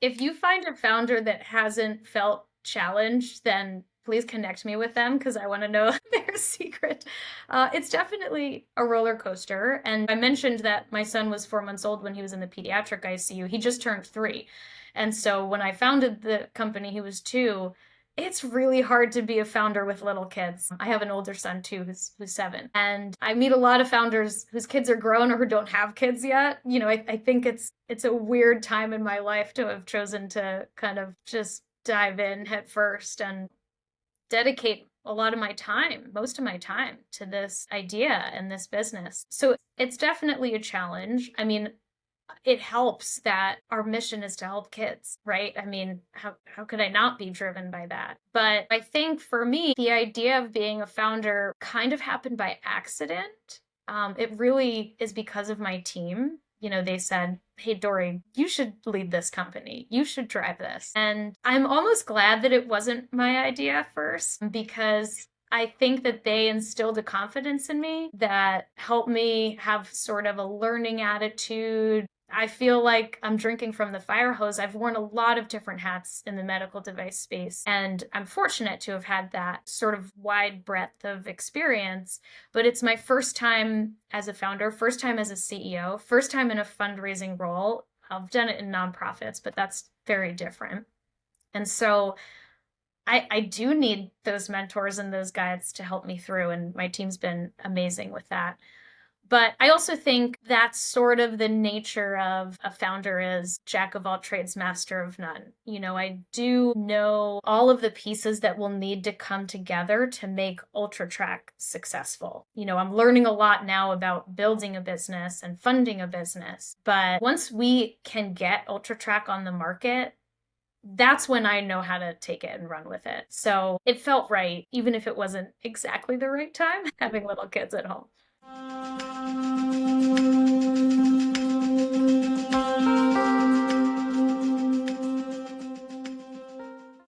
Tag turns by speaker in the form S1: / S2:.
S1: If you find a founder that hasn't felt challenged, then please connect me with them because I want to know their secret. It's definitely a roller coaster. And I mentioned that my son was 4 months old when he was in the pediatric ICU. He just turned 3. And so when I founded the company, he was 2. It's really hard to be a founder with little kids. I have an older son too, who's 7. And I meet a lot of founders whose kids are grown or who don't have kids yet. I think it's a weird time in my life to have chosen to kind of just dive in head first and dedicate a lot of my time, most of my time to this idea and this business. So it's definitely a challenge. I mean, it helps that our mission is to help kids, right? I mean, how could I not be driven by that? But I think for me, the idea of being a founder kind of happened by accident. It really is because of my team. They said, "Hey, Dori, you should lead this company. You should drive this." And I'm almost glad that it wasn't my idea first because I think that they instilled a confidence in me that helped me have sort of a learning attitude. I feel like I'm drinking from the fire hose. I've worn a lot of different hats in the medical device space, and I'm fortunate to have had that sort of wide breadth of experience. But it's my first time as a founder, first time as a CEO, first time in a fundraising role. I've done it in nonprofits, but that's very different. And so I do need those mentors and those guides to help me through, and my team's been amazing with that. But I also think that's sort of the nature of a founder is jack of all trades, master of none. I do know all of the pieces that will need to come together to make UltraTrack successful. I'm learning a lot now about building a business and funding a business. But once we can get UltraTrack on the market, that's when I know how to take it and run with it. So it felt right, even if it wasn't exactly the right time, having little kids at home.